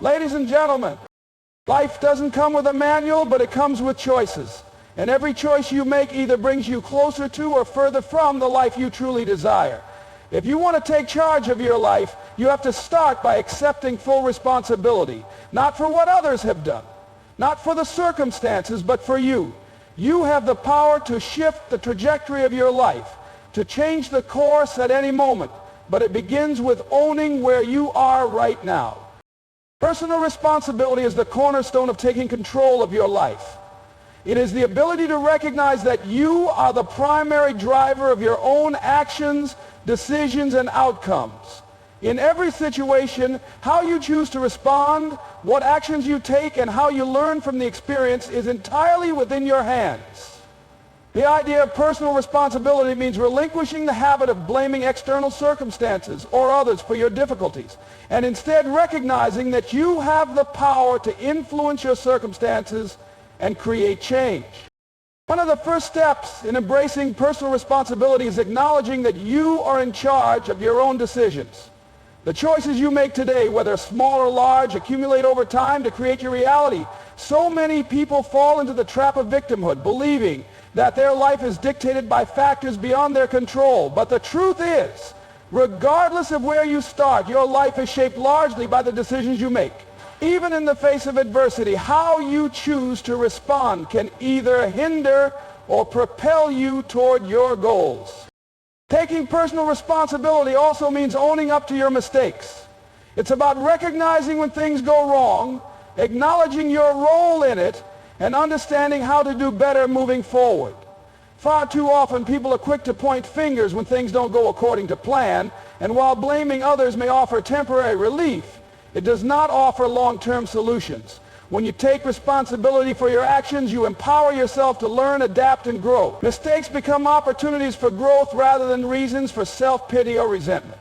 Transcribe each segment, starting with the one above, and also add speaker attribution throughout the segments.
Speaker 1: Ladies and gentlemen, life doesn't come with a manual, but it comes with choices. And every choice you make either brings you closer to or further from the life you truly desire. If you want to take charge of your life, you have to start by accepting full responsibility, not for what others have done, not for the circumstances, but for you. You have the power to shift the trajectory of your life, to change the course at any moment, but it begins with owning where you are right now. Personal responsibility is the cornerstone of taking control of your life. It is the ability to recognize that you are the primary driver of your own actions, decisions, and outcomes. In every situation, how you choose to respond, what actions you take, and how you learn from the experience is entirely within your hands. The idea of personal responsibility means relinquishing the habit of blaming external circumstances or others for your difficulties, and instead recognizing that you have the power to influence your circumstances and create change. One of the first steps in embracing personal responsibility is acknowledging that you are in charge of your own decisions. The choices you make today, whether small or large, accumulate over time to create your reality. So many people fall into the trap of victimhood, believing that their life is dictated by factors beyond their control. But the truth is, regardless of where you start, your life is shaped largely by the decisions you make. Even in the face of adversity, how you choose to respond can either hinder or propel you toward your goals. Taking personal responsibility also means owning up to your mistakes. It's about recognizing when things go wrong, acknowledging your role in it, and understanding how to do better moving forward. Far too often, people are quick to point fingers when things don't go according to plan, and while blaming others may offer temporary relief, it does not offer long-term solutions. When you take responsibility for your actions, you empower yourself to learn, adapt, and grow. Mistakes become opportunities for growth rather than reasons for self-pity or resentment.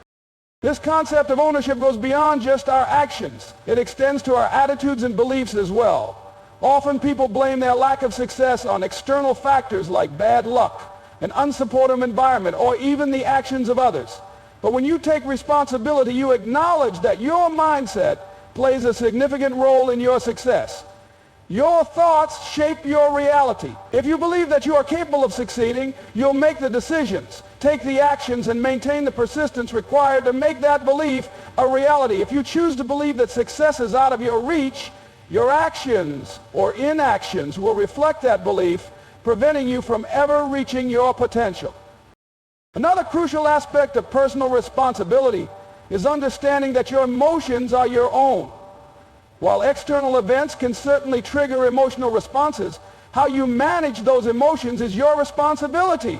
Speaker 1: This concept of ownership goes beyond just our actions. It extends to our attitudes and beliefs as well. Often people blame their lack of success on external factors like bad luck, an unsupportive environment, or even the actions of others. But when you take responsibility, you acknowledge that your mindset plays a significant role in your success. Your thoughts shape your reality. If you believe that you are capable of succeeding, you'll make the decisions, take the actions, and maintain the persistence required to make that belief a reality. If you choose to believe that success is out of your reach, your actions or inactions will reflect that belief, preventing you from ever reaching your potential. Another crucial aspect of personal responsibility is understanding that your emotions are your own. While external events can certainly trigger emotional responses, how you manage those emotions is your responsibility.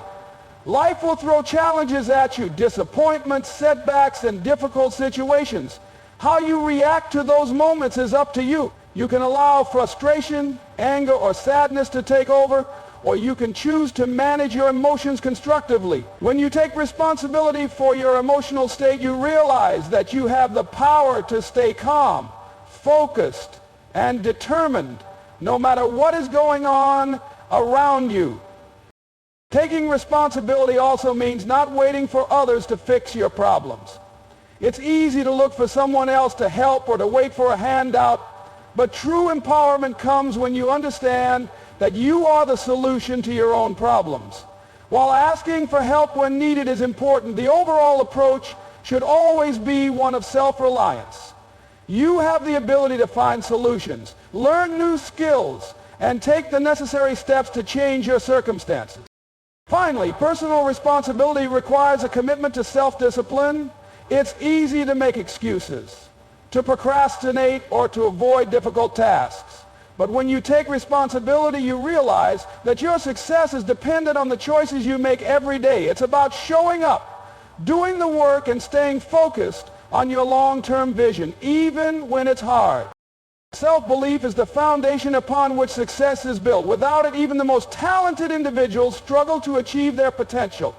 Speaker 1: Life will throw challenges at you, disappointments, setbacks, and difficult situations. How you react to those moments is up to you. You can allow frustration, anger, or sadness to take over, or you can choose to manage your emotions constructively. When you take responsibility for your emotional state, you realize that you have the power to stay calm, focused, and determined, no matter what is going on around you. Taking responsibility also means not waiting for others to fix your problems. It's easy to look for someone else to help or to wait for a handout, but true empowerment comes when you understand that you are the solution to your own problems. While asking for help when needed is important, the overall approach should always be one of self-reliance. You have the ability to find solutions, learn new skills, and take the necessary steps to change your circumstances. Finally, personal responsibility requires a commitment to self-discipline. It's easy to make excuses, to procrastinate, or to avoid difficult tasks. But when you take responsibility, you realize that your success is dependent on the choices you make every day. It's about showing up, doing the work, and staying focused on your long-term vision, even when it's hard. Self-belief is the foundation upon which success is built. Without it, even the most talented individuals struggle to achieve their potential.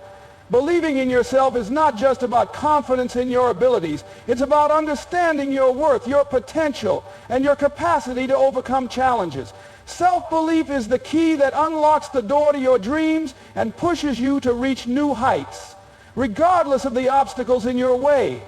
Speaker 1: Believing in yourself is not just about confidence in your abilities. It's about understanding your worth, your potential, and your capacity to overcome challenges. Self-belief is the key that unlocks the door to your dreams and pushes you to reach new heights, regardless of the obstacles in your way.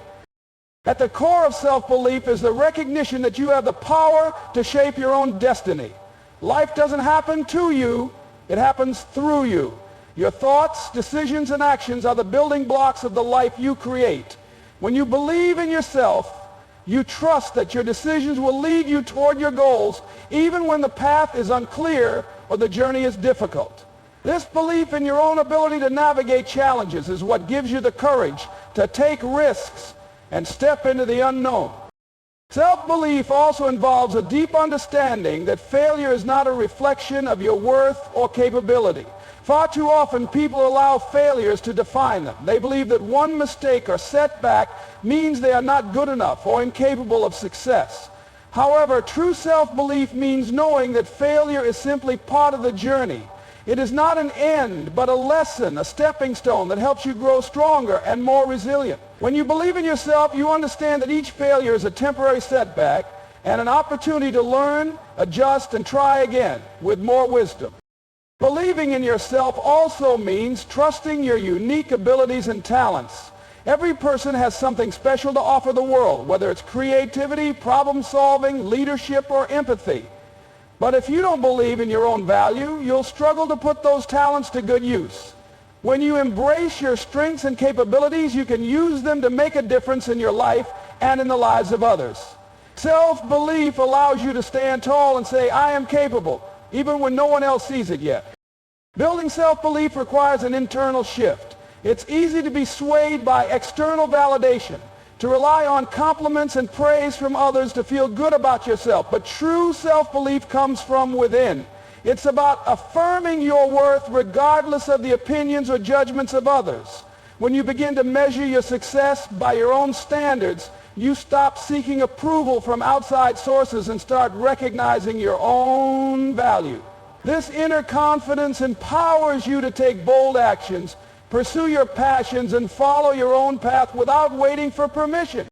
Speaker 1: At the core of self-belief is the recognition that you have the power to shape your own destiny. Life doesn't happen to you, it happens through you. Your thoughts, decisions, and actions are the building blocks of the life you create. When you believe in yourself, you trust that your decisions will lead you toward your goals, even when the path is unclear or the journey is difficult. This belief in your own ability to navigate challenges is what gives you the courage to take risks and step into the unknown. Self-belief also involves a deep understanding that failure is not a reflection of your worth or capability. Far too often people allow failures to define them. They believe that one mistake or setback means they are not good enough or incapable of success. However, true self-belief means knowing that failure is simply part of the journey. It is not an end, but a lesson, a stepping stone that helps you grow stronger and more resilient. When you believe in yourself, you understand that each failure is a temporary setback and an opportunity to learn, adjust, and try again with more wisdom. Believing in yourself also means trusting your unique abilities and talents. Every person has something special to offer the world, whether it's creativity, problem-solving, leadership, or empathy. But if you don't believe in your own value, you'll struggle to put those talents to good use. When you embrace your strengths and capabilities, you can use them to make a difference in your life and in the lives of others. Self-belief allows you to stand tall and say, I am capable, even when no one else sees it yet. Building self-belief requires an internal shift. It's easy to be swayed by external validation, to rely on compliments and praise from others to feel good about yourself. But true self-belief comes from within. It's about affirming your worth regardless of the opinions or judgments of others. When you begin to measure your success by your own standards, you stop seeking approval from outside sources and start recognizing your own value. This inner confidence empowers you to take bold actions, pursue your passions, and follow your own path without waiting for permission.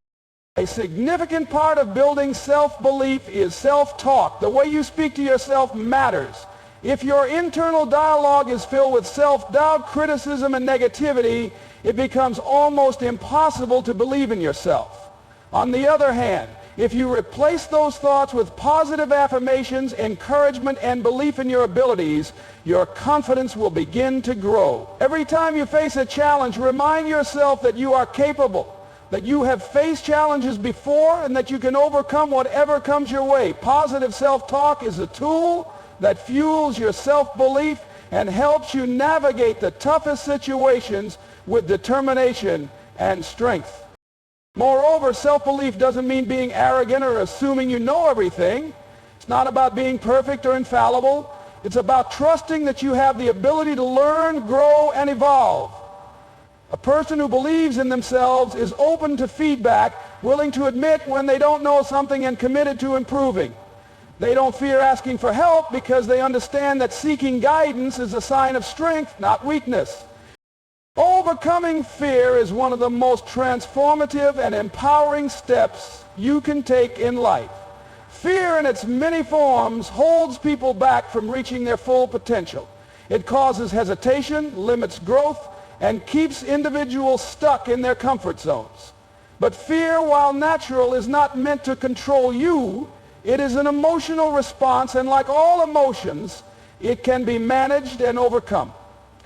Speaker 1: A significant part of building self-belief is self-talk. The way you speak to yourself matters. If your internal dialogue is filled with self-doubt, criticism, and negativity, it becomes almost impossible to believe in yourself. On the other hand, if you replace those thoughts with positive affirmations, encouragement, and belief in your abilities, your confidence will begin to grow. Every time you face a challenge, remind yourself that you are capable, that you have faced challenges before, and that you can overcome whatever comes your way. Positive self-talk is a tool that fuels your self-belief and helps you navigate the toughest situations with determination and strength. Moreover, self-belief doesn't mean being arrogant or assuming you know everything. It's not about being perfect or infallible. It's about trusting that you have the ability to learn, grow, and evolve. A person who believes in themselves is open to feedback, willing to admit when they don't know something, and committed to improving. They don't fear asking for help because they understand that seeking guidance is a sign of strength, not weakness. Overcoming fear is one of the most transformative and empowering steps you can take in life. Fear in its many forms holds people back from reaching their full potential. It causes hesitation, limits growth, and keeps individuals stuck in their comfort zones. But fear, while natural, is not meant to control you. It is an emotional response, and like all emotions, it can be managed and overcome.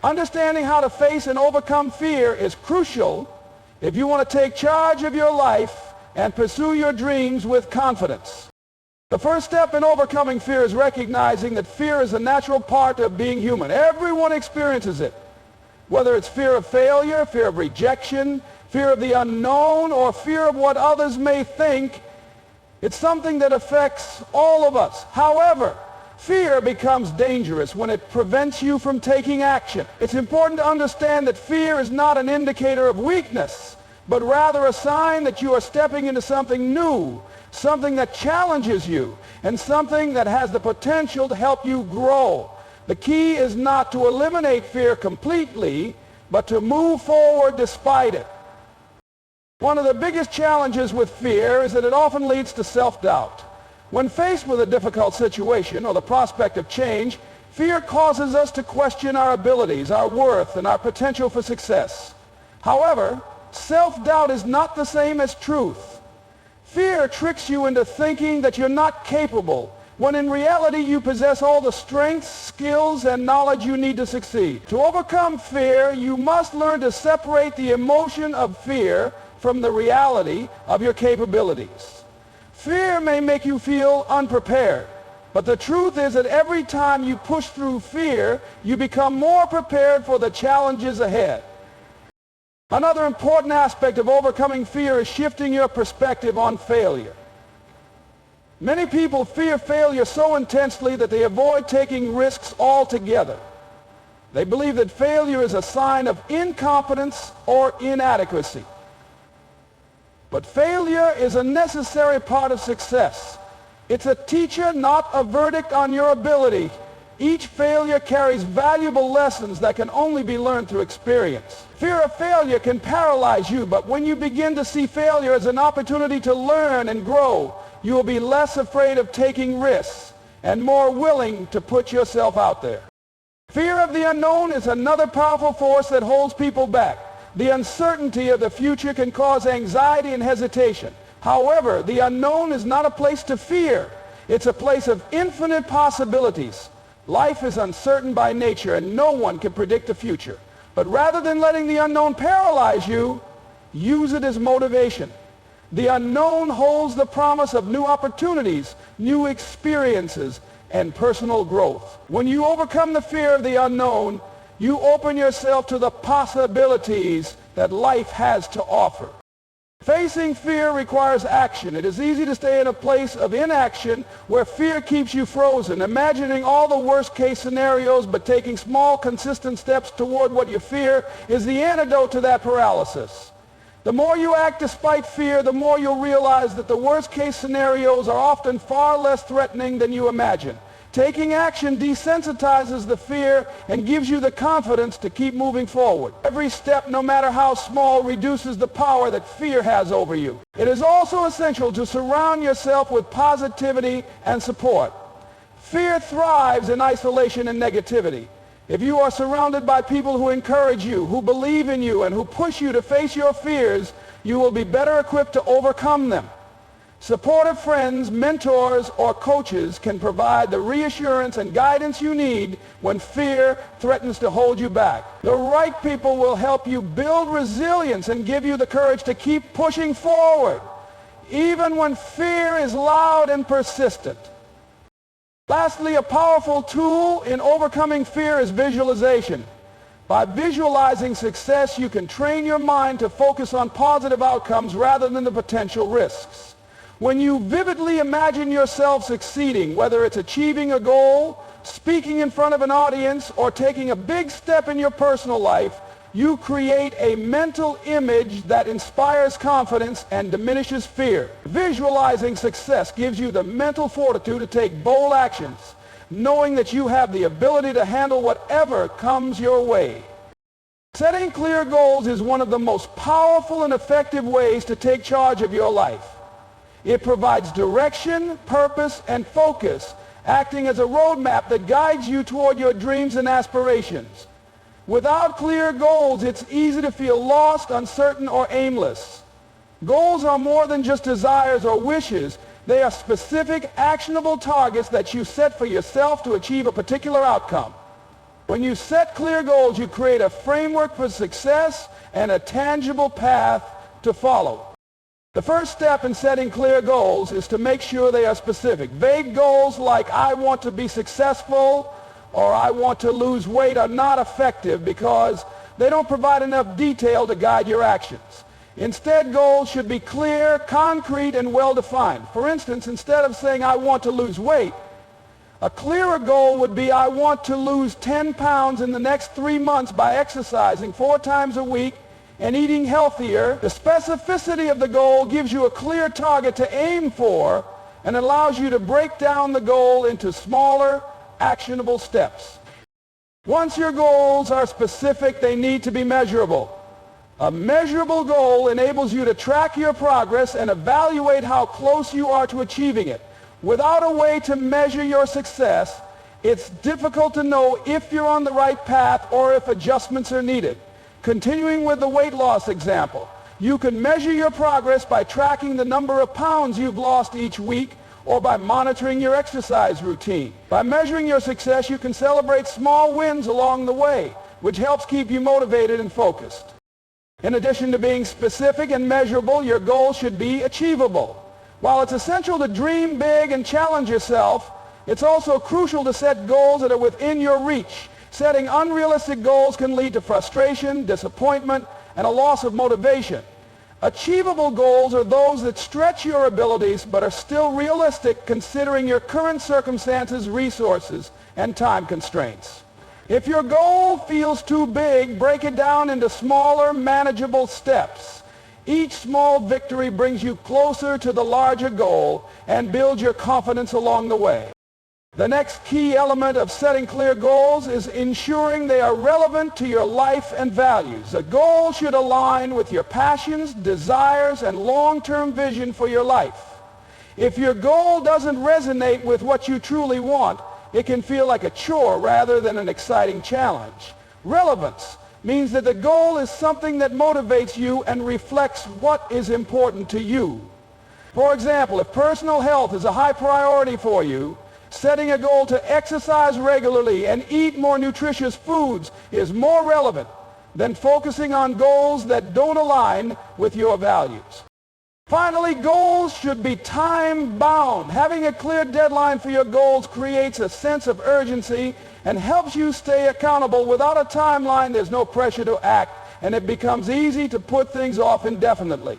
Speaker 1: Understanding how to face and overcome fear is crucial if you want to take charge of your life and pursue your dreams with confidence. The first step in overcoming fear is recognizing that fear is a natural part of being human. Everyone experiences it. Whether it's fear of failure, fear of rejection, fear of the unknown, or fear of what others may think, it's something that affects all of us. However, fear becomes dangerous when it prevents you from taking action. It's important to understand that fear is not an indicator of weakness, but rather a sign that you are stepping into something new, something that challenges you, and something that has the potential to help you grow. The key is not to eliminate fear completely, but to move forward despite it. One of the biggest challenges with fear is that it often leads to self-doubt. When faced with a difficult situation or the prospect of change, fear causes us to question our abilities, our worth, and our potential for success. However, self-doubt is not the same as truth. Fear tricks you into thinking that you're not capable, when in reality you possess all the strengths, skills, and knowledge you need to succeed. To overcome fear, you must learn to separate the emotion of fear from the reality of your capabilities. Fear may make you feel unprepared, but the truth is that every time you push through fear, you become more prepared for the challenges ahead. Another important aspect of overcoming fear is shifting your perspective on failure. Many people fear failure so intensely that they avoid taking risks altogether. They believe that failure is a sign of incompetence or inadequacy. But failure is a necessary part of success. It's a teacher, not a verdict on your ability. Each failure carries valuable lessons that can only be learned through experience. Fear of failure can paralyze you, but when you begin to see failure as an opportunity to learn and grow, you will be less afraid of taking risks and more willing to put yourself out there. Fear of the unknown is another powerful force that holds people back. The uncertainty of the future can cause anxiety and hesitation. However, the unknown is not a place to fear. It's a place of infinite possibilities. Life is uncertain by nature, and no one can predict the future. But rather than letting the unknown paralyze you, use it as motivation. The unknown holds the promise of new opportunities, new experiences, and personal growth. When you overcome the fear of the unknown, you open yourself to the possibilities that life has to offer. Facing fear requires action. It is easy to stay in a place of inaction where fear keeps you frozen, imagining all the worst-case scenarios, but taking small, consistent steps toward what you fear is the antidote to that paralysis. The more you act despite fear, the more you'll realize that the worst-case scenarios are often far less threatening than you imagine. Taking action desensitizes the fear and gives you the confidence to keep moving forward. Every step, no matter how small, reduces the power that fear has over you. It is also essential to surround yourself with positivity and support. Fear thrives in isolation and negativity. If you are surrounded by people who encourage you, who believe in you, and who push you to face your fears, you will be better equipped to overcome them. Supportive friends, mentors, or coaches can provide the reassurance and guidance you need when fear threatens to hold you back. The right people will help you build resilience and give you the courage to keep pushing forward, even when fear is loud and persistent. Lastly, a powerful tool in overcoming fear is visualization. By visualizing success, you can train your mind to focus on positive outcomes rather than the potential risks. When you vividly imagine yourself succeeding, whether it's achieving a goal, speaking in front of an audience, or taking a big step in your personal life, you create a mental image that inspires confidence and diminishes fear. Visualizing success gives you the mental fortitude to take bold actions, knowing that you have the ability to handle whatever comes your way. Setting clear goals is one of the most powerful and effective ways to take charge of your life. It provides direction, purpose, and focus, acting as a roadmap that guides you toward your dreams and aspirations. Without clear goals, it's easy to feel lost, uncertain, or aimless. Goals are more than just desires or wishes. They are specific, actionable targets that you set for yourself to achieve a particular outcome. When you set clear goals, you create a framework for success and a tangible path to follow. The first step in setting clear goals is to make sure they are specific. Vague goals like "I want to be successful" or "I want to lose weight" are not effective because they don't provide enough detail to guide your actions. Instead, goals should be clear, concrete, and well-defined. For instance, instead of saying "I want to lose weight," a clearer goal would be "I want to lose 10 pounds in the next 3 months by exercising 4 times a week and eating healthier." The specificity of the goal gives you a clear target to aim for and allows you to break down the goal into smaller, actionable steps. Once your goals are specific, they need to be measurable. A measurable goal enables you to track your progress and evaluate how close you are to achieving it. Without a way to measure your success, it's difficult to know if you're on the right path or if adjustments are needed. Continuing with the weight loss example, You can measure your progress by tracking the number of pounds you've lost each week or by monitoring your exercise routine. By measuring your success, you can celebrate small wins along the way, which helps keep you motivated and focused. In addition to being specific and measurable, your goals should be achievable. While it's essential to dream big and challenge yourself, it's also crucial to set goals that are within your reach. Setting unrealistic goals can lead to frustration, disappointment, and a loss of motivation. Achievable goals are those that stretch your abilities but are still realistic considering your current circumstances, resources, and time constraints. If your goal feels too big, break it down into smaller, manageable steps. Each small victory brings you closer to the larger goal and builds your confidence along the way. The next key element of setting clear goals is ensuring they are relevant to your life and values. A goal should align with your passions, desires, and long-term vision for your life. If your goal doesn't resonate with what you truly want, it can feel like a chore rather than an exciting challenge. Relevance means that the goal is something that motivates you and reflects what is important to you. For example, if personal health is a high priority for you, setting a goal to exercise regularly and eat more nutritious foods is more relevant than focusing on goals that don't align with your values. Finally, goals should be time-bound. Having a clear deadline for your goals creates a sense of urgency and helps you stay accountable. Without a timeline, there's no pressure to act, and it becomes easy to put things off indefinitely.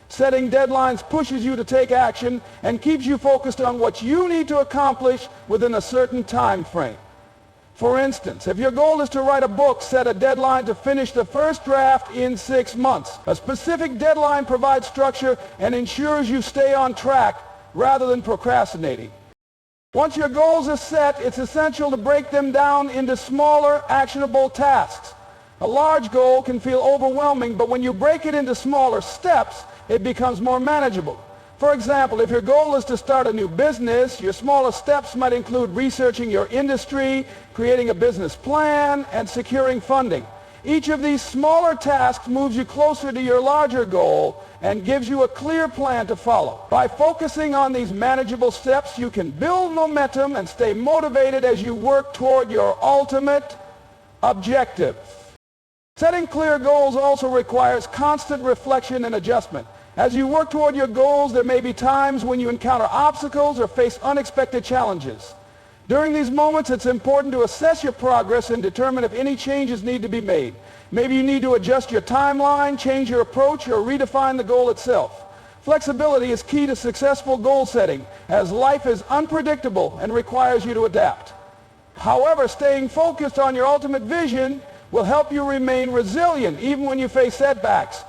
Speaker 1: Setting deadlines pushes you to take action and keeps you focused on what you need to accomplish within a certain time frame. For instance, if your goal is to write a book, set a deadline to finish the first draft in 6 months. A specific deadline provides structure and ensures you stay on track rather than procrastinating. Once your goals are set, it's essential to break them down into smaller, actionable tasks. A large goal can feel overwhelming, but when you break it into smaller steps, it becomes more manageable. For example, if your goal is to start a new business, your smaller steps might include researching your industry, creating a business plan, and securing funding. Each of these smaller tasks moves you closer to your larger goal and gives you a clear plan to follow. By focusing on these manageable steps, you can build momentum and stay motivated as you work toward your ultimate objective. Setting clear goals also requires constant reflection and adjustment. As you work toward your goals, there may be times when you encounter obstacles or face unexpected challenges. During these moments, it's important to assess your progress and determine if any changes need to be made. Maybe you need to adjust your timeline, change your approach, or redefine the goal itself. Flexibility is key to successful goal setting, as life is unpredictable and requires you to adapt. However, staying focused on your ultimate vision will help you remain resilient even when you face setbacks.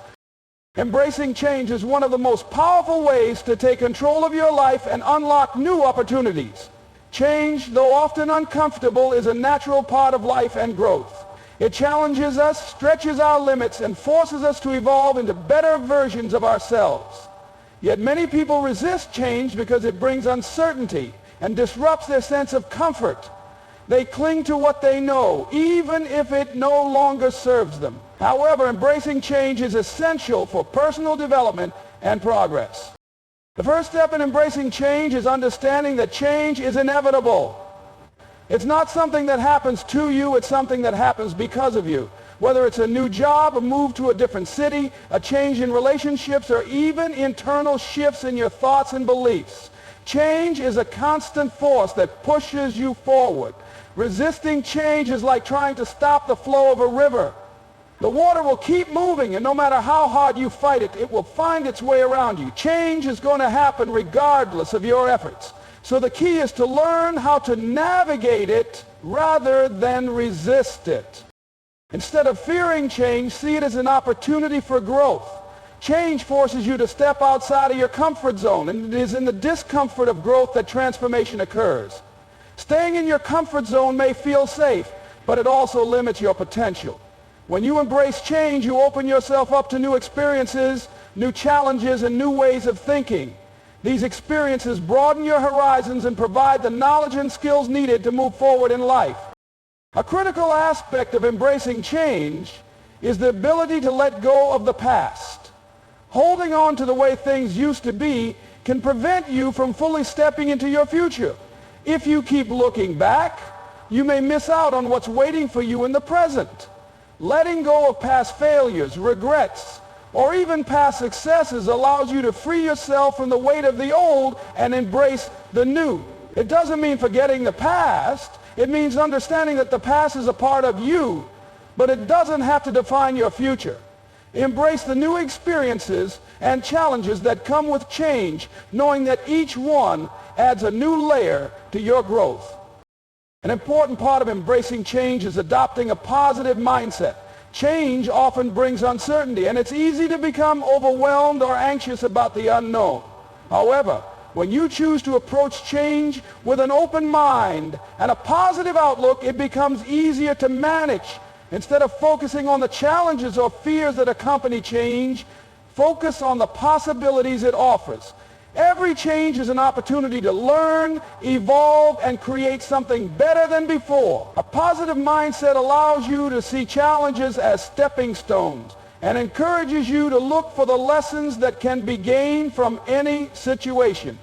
Speaker 1: Embracing change is one of the most powerful ways to take control of your life and unlock new opportunities. Change, though often uncomfortable, is a natural part of life and growth. It challenges us, stretches our limits, and forces us to evolve into better versions of ourselves. Yet many people resist change because it brings uncertainty and disrupts their sense of comfort. They cling to what they know, even if it no longer serves them. However, embracing change is essential for personal development and progress. The first step in embracing change is understanding that change is inevitable. It's not something that happens to you, it's something that happens because of you. Whether it's a new job, a move to a different city, a change in relationships, or even internal shifts in your thoughts and beliefs. Change is a constant force that pushes you forward. Resisting change is like trying to stop the flow of a river. The water will keep moving, and no matter how hard you fight it, it will find its way around you. Change is going to happen regardless of your efforts. So the key is to learn how to navigate it rather than resist it. Instead of fearing change, see it as an opportunity for growth. Change forces you to step outside of your comfort zone, and it is in the discomfort of growth that transformation occurs. Staying in your comfort zone may feel safe, but it also limits your potential. When you embrace change, you open yourself up to new experiences, new challenges, and new ways of thinking. These experiences broaden your horizons and provide the knowledge and skills needed to move forward in life. A critical aspect of embracing change is the ability to let go of the past. Holding on to the way things used to be can prevent you from fully stepping into your future. If you keep looking back, you may miss out on what's waiting for you in the present. Letting go of past failures, regrets, or even past successes allows you to free yourself from the weight of the old and embrace the new. It doesn't mean forgetting the past. It means understanding that the past is a part of you, but it doesn't have to define your future. Embrace the new experiences and challenges that come with change, knowing that each one adds a new layer to your growth. An important part of embracing change is adopting a positive mindset. Change often brings uncertainty, and it's easy to become overwhelmed or anxious about the unknown. However, when you choose to approach change with an open mind and a positive outlook, it becomes easier to manage. Instead of focusing on the challenges or fears that accompany change, focus on the possibilities it offers. Every change is an opportunity to learn, evolve, and create something better than before. A positive mindset allows you to see challenges as stepping stones and encourages you to look for the lessons that can be gained from any situation.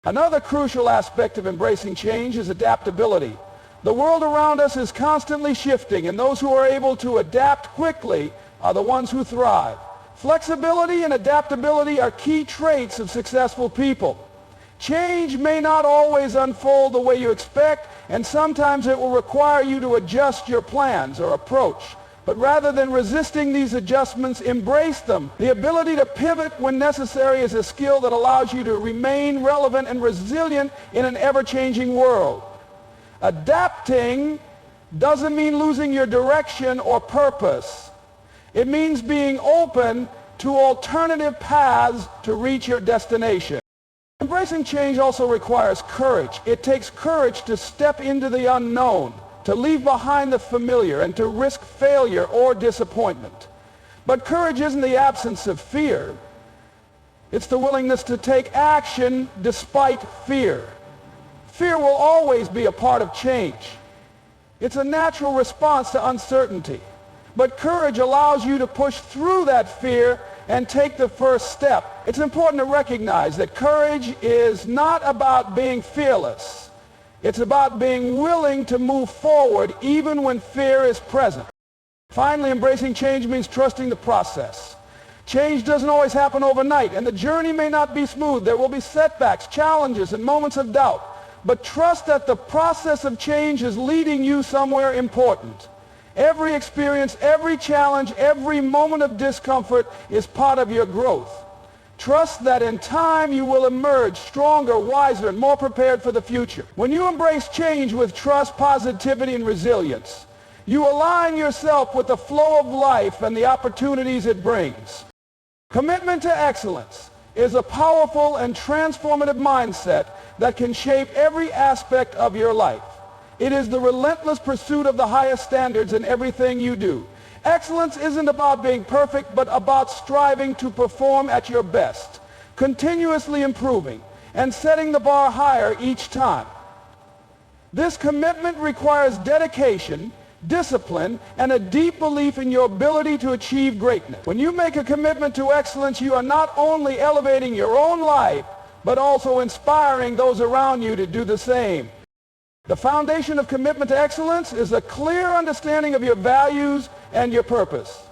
Speaker 1: Another crucial aspect of embracing change is adaptability. The world around us is constantly shifting, and those who are able to adapt quickly are the ones who thrive. Flexibility and adaptability are key traits of successful people. Change may not always unfold the way you expect, and sometimes it will require you to adjust your plans or approach. But rather than resisting these adjustments, embrace them. The ability to pivot when necessary is a skill that allows you to remain relevant and resilient in an ever-changing world. Adapting doesn't mean losing your direction or purpose. It means being open to alternative paths to reach your destination. Embracing change also requires courage. It takes courage to step into the unknown, to leave behind the familiar, and to risk failure or disappointment. But courage isn't the absence of fear. It's the willingness to take action despite fear. Fear will always be a part of change. It's a natural response to uncertainty. But courage allows you to push through that fear and take the first step. It's important to recognize that courage is not about being fearless. It's about being willing to move forward even when fear is present. Finally, embracing change means trusting the process. Change doesn't always happen overnight, and the journey may not be smooth. There will be setbacks, challenges, and moments of doubt. But trust that the process of change is leading you somewhere important. Every experience, every challenge, every moment of discomfort is part of your growth. Trust that in time you will emerge stronger, wiser, and more prepared for the future. When you embrace change with trust, positivity, and resilience, you align yourself with the flow of life and the opportunities it brings. Commitment to excellence is a powerful and transformative mindset that can shape every aspect of your life. It is the relentless pursuit of the highest standards in everything you do. Excellence isn't about being perfect, but about striving to perform at your best, continuously improving, and setting the bar higher each time. This commitment requires dedication, discipline, and a deep belief in your ability to achieve greatness. When you make a commitment to excellence, you are not only elevating your own life, but also inspiring those around you to do the same. The foundation of commitment to excellence is a clear understanding of your values and your purpose.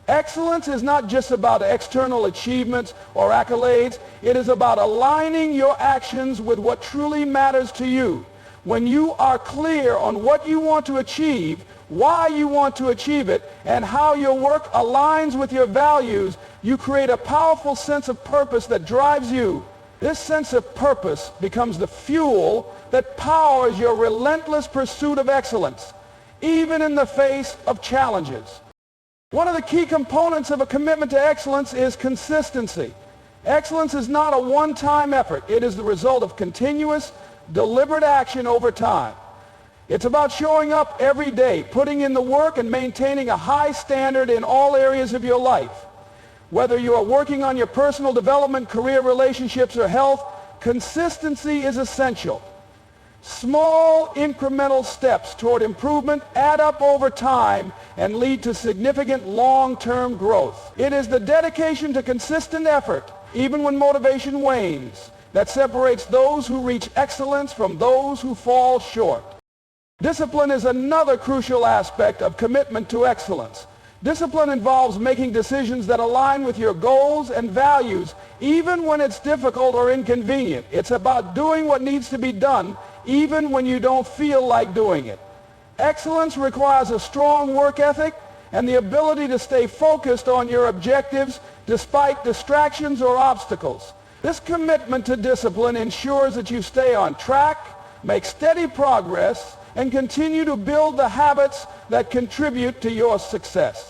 Speaker 1: Excellence is not just about external achievements or accolades. It is about aligning your actions with what truly matters to you. When you are clear on what you want to achieve, why you want to achieve it, and how your work aligns with your values, you create a powerful sense of purpose that drives you. This sense of purpose becomes the fuel that powers your relentless pursuit of excellence, even in the face of challenges. One of the key components of a commitment to excellence is consistency. Excellence is not a one-time effort. It is the result of continuous, deliberate action over time. It's about showing up every day, putting in the work, and maintaining a high standard in all areas of your life. Whether you are working on your personal development, career, relationships, or health, consistency is essential. Small incremental steps toward improvement add up over time and lead to significant long-term growth. It is the dedication to consistent effort, even when motivation wanes, that separates those who reach excellence from those who fall short. Discipline is another crucial aspect of commitment to excellence. Discipline involves making decisions that align with your goals and values, even when it's difficult or inconvenient. It's about doing what needs to be done, even when you don't feel like doing it. Excellence requires a strong work ethic and the ability to stay focused on your objectives despite distractions or obstacles. This commitment to discipline ensures that you stay on track, make steady progress, and continue to build the habits that contribute to your success.